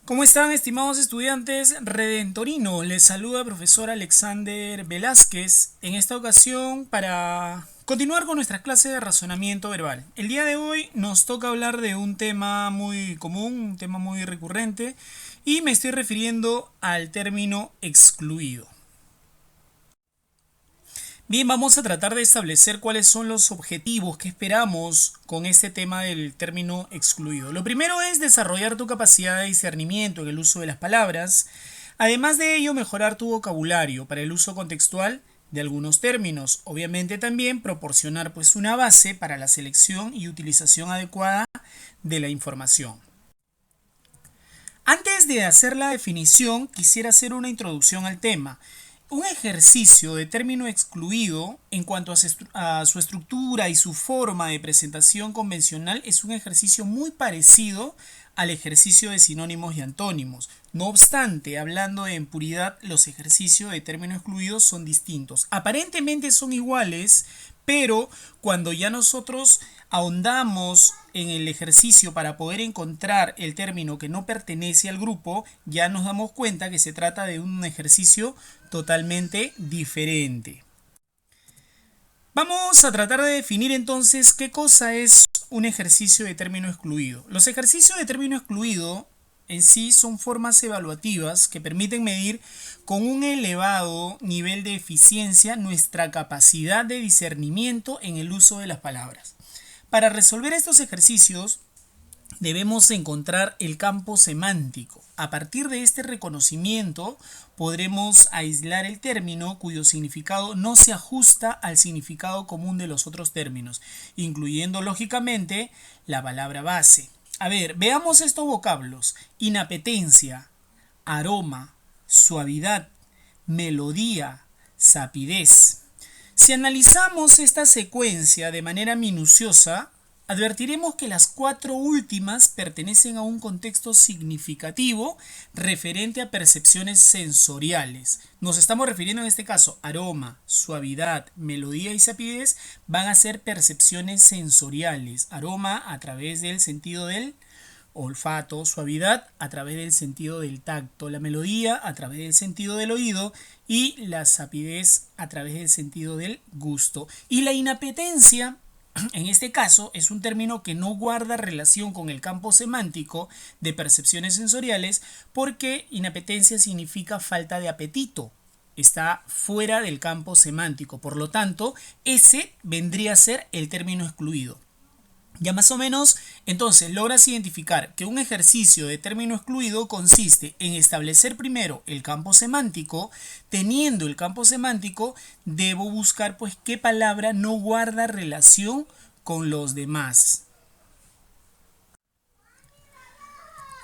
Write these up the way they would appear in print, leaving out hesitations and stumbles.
¿Cómo están, estimados estudiantes? Redentorino, les saluda el profesor Alexander Velázquez en esta ocasión para continuar con nuestra clase de razonamiento verbal. El día de hoy nos toca hablar de un tema muy común, un tema muy recurrente, y me estoy refiriendo al término excluido. Bien, vamos a tratar de establecer cuáles son los objetivos que esperamos con este tema del término excluido. Lo primero es desarrollar tu capacidad de discernimiento en el uso de las palabras. Además de ello, mejorar tu vocabulario para el uso contextual de algunos términos. Obviamente también proporcionar una base para la selección y utilización adecuada de la información. Antes de hacer la definición, quisiera hacer una introducción al tema. Un ejercicio de término excluido en cuanto a su estructura y su forma de presentación convencional es un ejercicio muy parecido al ejercicio de sinónimos y antónimos. No obstante, hablando en puridad, los ejercicios de término excluido son distintos. Aparentemente son iguales, pero cuando ya nosotros ahondamos en el ejercicio para poder encontrar el término que no pertenece al grupo, ya nos damos cuenta que se trata de un ejercicio totalmente diferente. Vamos a tratar de definir entonces qué cosa es un ejercicio de término excluido. Los ejercicios de término excluido en sí son formas evaluativas que permiten medir con un elevado nivel de eficiencia nuestra capacidad de discernimiento en el uso de las palabras. Para resolver estos ejercicios debemos encontrar el campo semántico. A partir de este reconocimiento podremos aislar el término cuyo significado no se ajusta al significado común de los otros términos, incluyendo lógicamente la palabra base. A ver, veamos estos vocablos: inapetencia, aroma, suavidad, melodía, sapidez. Si analizamos esta secuencia de manera minuciosa, advertiremos que las cuatro últimas pertenecen a un contexto significativo referente a percepciones sensoriales. Nos estamos refiriendo en este caso: aroma, suavidad, melodía y sapidez van a ser percepciones sensoriales. Aroma a través del sentido del olfato, suavidad a través del sentido del tacto, la melodía a través del sentido del oído y la sapidez a través del sentido del gusto. Y la inapetencia, en este caso, es un término que no guarda relación con el campo semántico de percepciones sensoriales, porque inapetencia significa falta de apetito. Está fuera del campo semántico. Por lo tanto, ese vendría a ser el término excluido. Ya más o menos, entonces, logras identificar que un ejercicio de término excluido consiste en establecer primero el campo semántico. Teniendo el campo semántico, debo buscar qué palabra no guarda relación con los demás.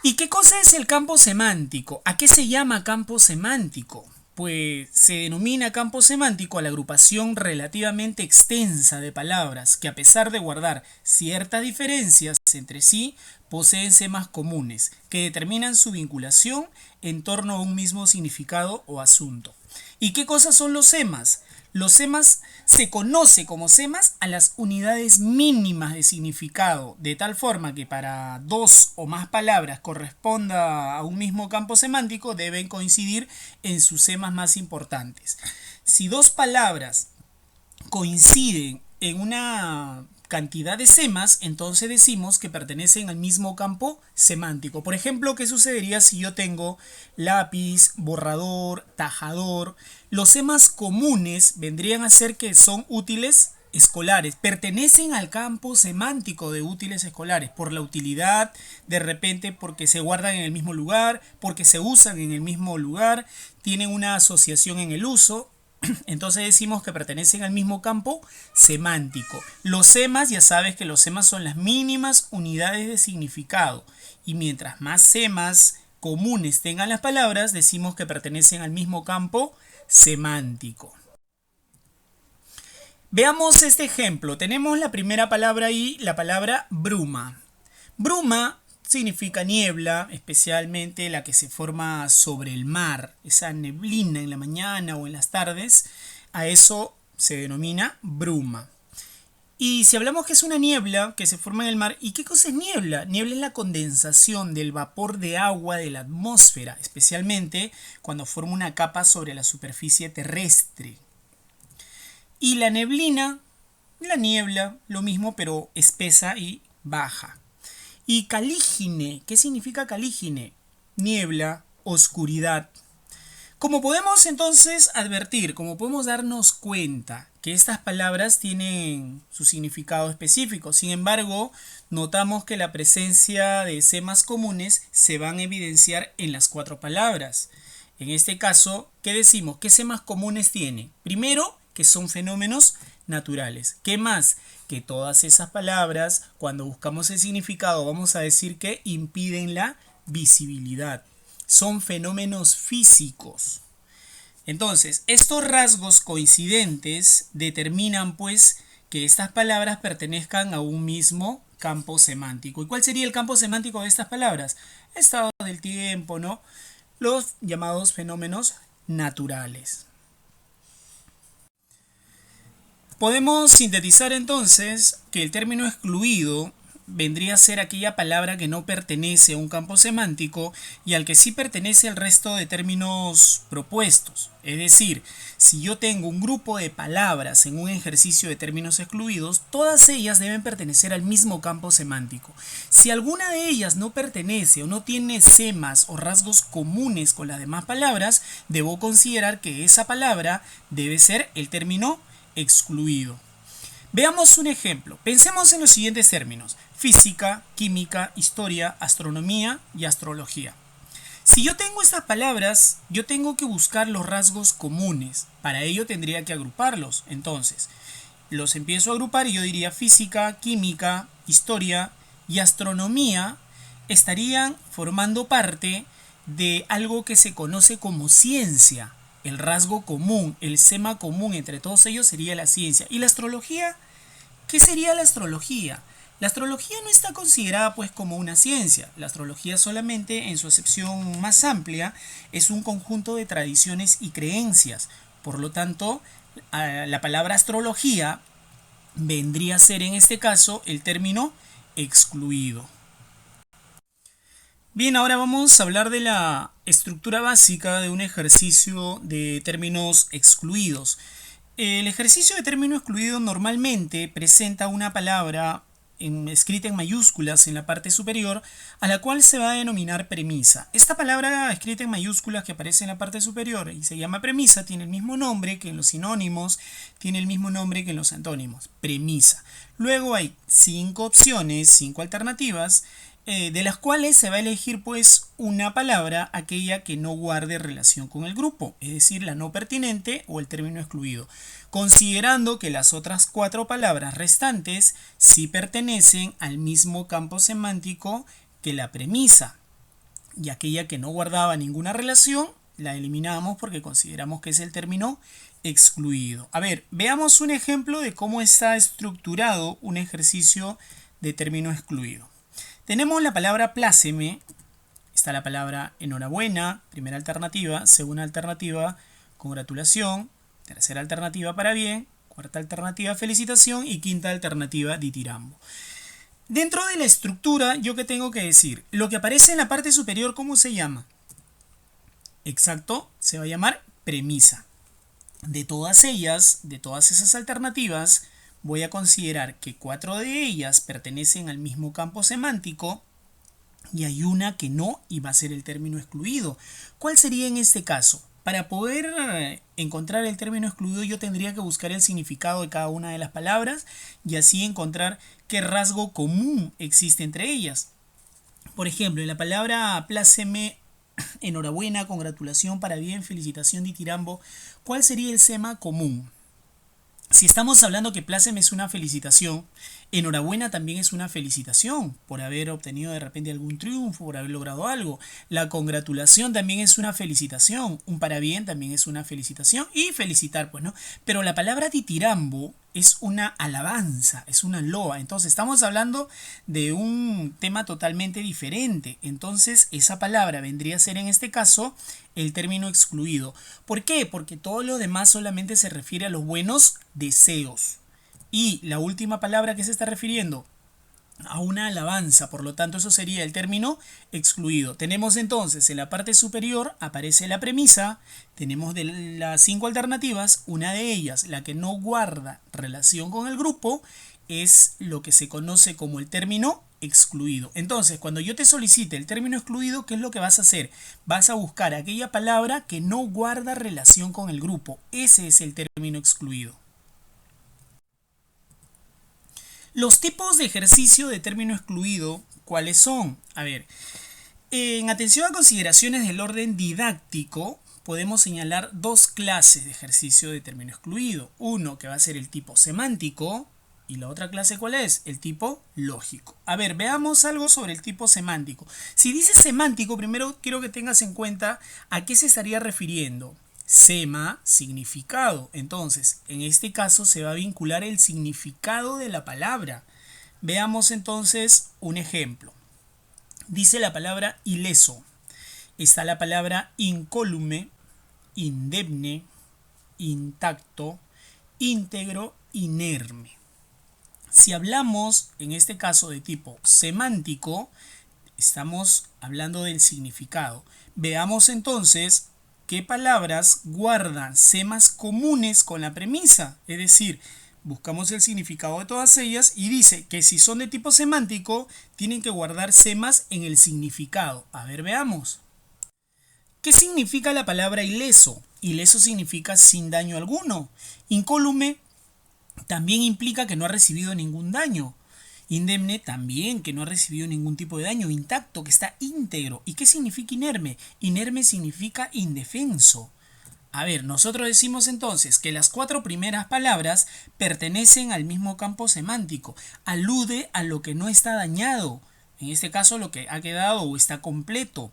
¿Y qué cosa es el campo semántico? ¿A qué se llama campo semántico? Pues se denomina campo semántico a la agrupación relativamente extensa de palabras que, a pesar de guardar ciertas diferencias entre sí, poseen semas comunes que determinan su vinculación en torno a un mismo significado o asunto. ¿Y qué cosas son los semas? Los semas se conoce como semas a las unidades mínimas de significado, de tal forma que para dos o más palabras corresponda a un mismo campo semántico deben coincidir en sus semas más importantes. Si dos palabras coinciden en una cantidad de semas, entonces decimos que pertenecen al mismo campo semántico. Por ejemplo, ¿qué sucedería si yo tengo lápiz, borrador, tajador? Los semas comunes vendrían a ser que son útiles escolares, pertenecen al campo semántico de útiles escolares por la utilidad, de repente porque se guardan en el mismo lugar, porque se usan en el mismo lugar, tienen una asociación en el uso. Entonces decimos que pertenecen al mismo campo semántico. Los semas, ya sabes que los semas son las mínimas unidades de significado. Y mientras más semas comunes tengan las palabras, decimos que pertenecen al mismo campo semántico. Veamos este ejemplo. Tenemos la primera palabra ahí, la palabra bruma. Bruma significa niebla, especialmente la que se forma sobre el mar, esa neblina en la mañana o en las tardes. A eso se denomina bruma. Y si hablamos que es una niebla que se forma en el mar, ¿y qué cosa es niebla? Niebla es la condensación del vapor de agua de la atmósfera, especialmente cuando forma una capa sobre la superficie terrestre. Y la neblina, la niebla, lo mismo pero espesa y baja. Y calígine, ¿qué significa calígine? Niebla, oscuridad. Como podemos entonces advertir, como podemos darnos cuenta que estas palabras tienen su significado específico, sin embargo, notamos que la presencia de semas comunes se van a evidenciar en las cuatro palabras. En este caso, ¿qué decimos? ¿Qué semas comunes tienen? Primero, que son fenómenos naturales. ¿Qué más? Que todas esas palabras, cuando buscamos el significado, vamos a decir que impiden la visibilidad. Son fenómenos físicos. Entonces, estos rasgos coincidentes determinan pues que estas palabras pertenezcan a un mismo campo semántico. ¿Y cuál sería el campo semántico de estas palabras? Estado del tiempo, ¿no? Los llamados fenómenos naturales. Podemos sintetizar entonces que el término excluido vendría a ser aquella palabra que no pertenece a un campo semántico y al que sí pertenece el resto de términos propuestos. Es decir, si yo tengo un grupo de palabras en un ejercicio de términos excluidos, todas ellas deben pertenecer al mismo campo semántico. Si alguna de ellas no pertenece o no tiene semas o rasgos comunes con las demás palabras, debo considerar que esa palabra debe ser el término excluido. Veamos un ejemplo. Pensemos en los siguientes términos: física, química, historia, astronomía y astrología. Si yo tengo estas palabras, yo tengo que buscar los rasgos comunes. Para ello tendría que agruparlos. Entonces, los empiezo a agrupar y yo diría física, química, historia y astronomía estarían formando parte de algo que se conoce como ciencia. El rasgo común, el sema común entre todos ellos sería la ciencia. ¿Y la astrología? ¿Qué sería la astrología? La astrología no está considerada pues como una ciencia. La astrología solamente en su acepción más amplia es un conjunto de tradiciones y creencias. Por lo tanto, la palabra astrología vendría a ser en este caso el término excluido. Bien, ahora vamos a hablar de la estructura básica de un ejercicio de términos excluidos. El ejercicio de término excluido normalmente presenta una palabra escrita en mayúsculas en la parte superior, a la cual se va a denominar premisa. Esta palabra escrita en mayúsculas que aparece en la parte superior y se llama premisa tiene el mismo nombre que en los sinónimos, tiene el mismo nombre que en los antónimos, premisa. Luego hay 5 opciones, 5 alternativas, de las cuales se va a elegir pues una palabra, aquella que no guarde relación con el grupo, es decir, la no pertinente o el término excluido, considerando que las otras 4 palabras restantes sí pertenecen al mismo campo semántico que la premisa, y aquella que no guardaba ninguna relación la eliminamos porque consideramos que es el término excluido. A ver, veamos un ejemplo de cómo está estructurado un ejercicio de término excluido. Tenemos la palabra pláceme, está la palabra enhorabuena, primera alternativa, segunda alternativa, congratulación, tercera alternativa para bien, cuarta alternativa felicitación y quinta alternativa ditirambo. Dentro de la estructura, ¿yo qué tengo que decir? Lo que aparece en la parte superior, ¿cómo se llama? Exacto, se va a llamar premisa. De todas ellas, de todas esas alternativas, voy a considerar que 4 de ellas pertenecen al mismo campo semántico y hay una que no y va a ser el término excluido. ¿Cuál sería en este caso? Para poder encontrar el término excluido yo tendría que buscar el significado de cada una de las palabras y así encontrar qué rasgo común existe entre ellas. Por ejemplo, en la palabra pláceme, enhorabuena, congratulación, para bien, felicitación, ditirambo, ¿cuál sería el sema común? Si estamos hablando que pláceme es una felicitación, enhorabuena también es una felicitación por haber obtenido de repente algún triunfo, por haber logrado algo. La congratulación también es una felicitación, un parabién también es una felicitación y felicitar, pues, ¿no? Pero la palabra ditirambo es una alabanza, es una loa. Entonces estamos hablando de un tema totalmente diferente. Entonces esa palabra vendría a ser en este caso el término excluido. ¿Por qué? Porque todo lo demás solamente se refiere a los buenos deseos. y la última palabra que se está refiriendo a una alabanza, por lo tanto eso sería el término excluido. Tenemos entonces en la parte superior aparece la premisa, tenemos de las 5 alternativas, una de ellas, la que no guarda relación con el grupo, es lo que se conoce como el término excluido. Entonces, cuando yo te solicite el término excluido, ¿qué es lo que vas a hacer? Vas a buscar aquella palabra que no guarda relación con el grupo. Ese es el término excluido. Los tipos de ejercicio de término excluido, ¿cuáles son? A ver, en atención a consideraciones del orden didáctico, podemos señalar dos clases de ejercicio de término excluido. Uno que va a ser el tipo semántico y la otra clase ¿cuál es? El tipo lógico. A ver, veamos algo sobre el tipo semántico. Si dice semántico, primero quiero que tengas en cuenta a qué se estaría refiriendo. Sema, significado. Entonces, en este caso se va a vincular el significado de la palabra. Veamos entonces un ejemplo. Dice la palabra ileso. Está la palabra incólume, indemne, intacto, íntegro, inerme. Si hablamos en este caso de tipo semántico, estamos hablando del significado. Veamos entonces qué palabras guardan semas comunes con la premisa. Es decir, buscamos el significado de todas ellas y dice que si son de tipo semántico, tienen que guardar semas en el significado. A ver, veamos. ¿Qué significa la palabra ileso? Ileso significa sin daño alguno. Incólume también implica que no ha recibido ningún daño. Indemne también, que no ha recibido ningún tipo de daño. Intacto, que está íntegro. ¿Y qué significa inerme? Inerme significa indefenso. A ver, nosotros decimos entonces que las 4 primeras palabras pertenecen al mismo campo semántico. Alude a lo que no está dañado. En este caso, lo que ha quedado o está completo.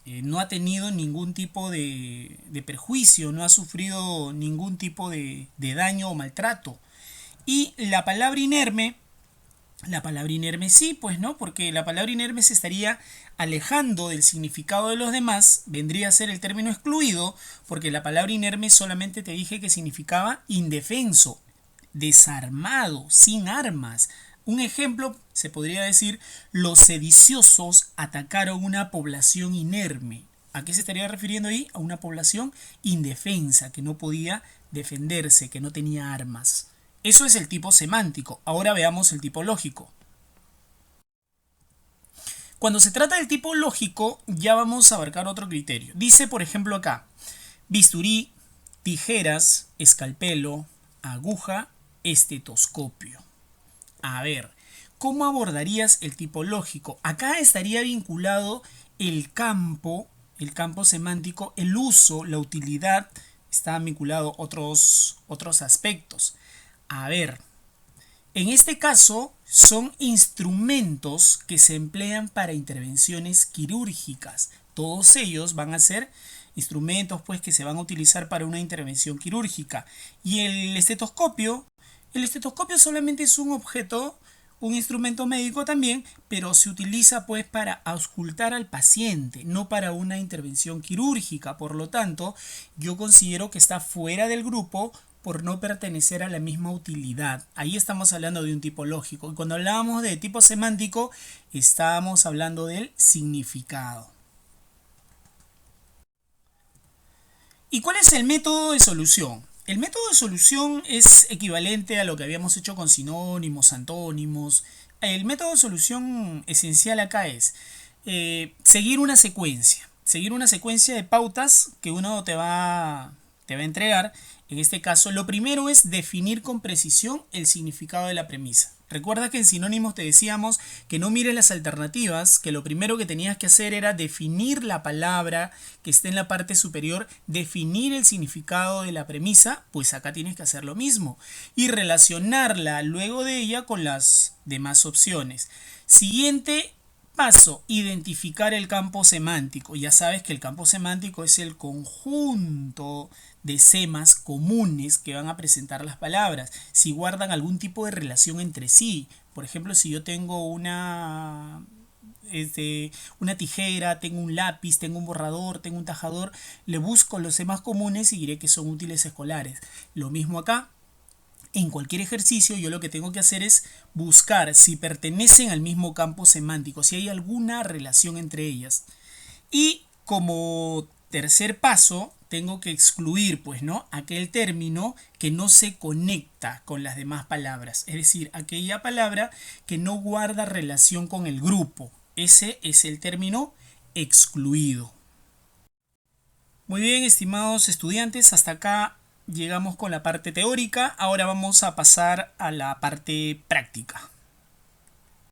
No ha tenido ningún tipo de perjuicio, no ha sufrido ningún tipo de daño o maltrato. Y la palabra inerme sí, pues no, porque la palabra inerme se estaría alejando del significado de los demás, vendría a ser el término excluido, porque la palabra inerme solamente te dije que significaba indefenso, desarmado, sin armas. Un ejemplo se podría decir, los sediciosos atacaron una población inerme. ¿A qué se estaría refiriendo ahí? A una población indefensa, que no podía defenderse, que no tenía armas. Eso es el tipo semántico. Ahora veamos el tipo lógico. Cuando se trata del tipo lógico, ya vamos a abarcar otro criterio. Dice, por ejemplo, acá, bisturí, tijeras, escalpelo, aguja, estetoscopio. A ver, ¿cómo abordarías el tipo lógico? Acá estaría vinculado el campo semántico, el uso, la utilidad, están vinculados otros aspectos. A ver, en este caso son instrumentos que se emplean para intervenciones quirúrgicas. Todos ellos van a ser instrumentos pues que se van a utilizar para una intervención quirúrgica. Y el estetoscopio solamente es un objeto, un instrumento médico también, pero se utiliza pues para auscultar al paciente, no para una intervención quirúrgica. Por lo tanto, yo considero que está fuera del grupo por no pertenecer a la misma utilidad. Ahí estamos hablando de un tipo lógico. Y cuando hablábamos de tipo semántico, estábamos hablando del significado. ¿Y cuál es el método de solución? El método de solución es equivalente a lo que habíamos hecho con sinónimos, antónimos. El método de solución esencial acá es seguir una secuencia. Seguir una secuencia de pautas que uno te va a entregar. En este caso, lo primero es definir con precisión el significado de la premisa. Recuerda que en sinónimos te decíamos que no mires las alternativas, que lo primero que tenías que hacer era definir la palabra que esté en la parte superior, definir el significado de la premisa, pues acá tienes que hacer lo mismo y relacionarla luego de ella con las demás opciones. Siguiente paso, identificar el campo semántico. Ya sabes que el campo semántico es el conjunto de semas comunes que van a presentar las palabras, si guardan algún tipo de relación entre sí. Por ejemplo, si yo tengo una tijera, tengo un lápiz, tengo un borrador, tengo un tajador, le busco los semas comunes y diré que son útiles escolares. Lo mismo acá. En cualquier ejercicio yo lo que tengo que hacer es buscar si pertenecen al mismo campo semántico, si hay alguna relación entre ellas. Y como tercer paso, tengo que excluir, pues, ¿no? Aquel término que no se conecta con las demás palabras. Es decir, aquella palabra que no guarda relación con el grupo. Ese es el término excluido. Muy bien, estimados estudiantes, hasta acá llegamos con la parte teórica. Ahora vamos a pasar a la parte práctica.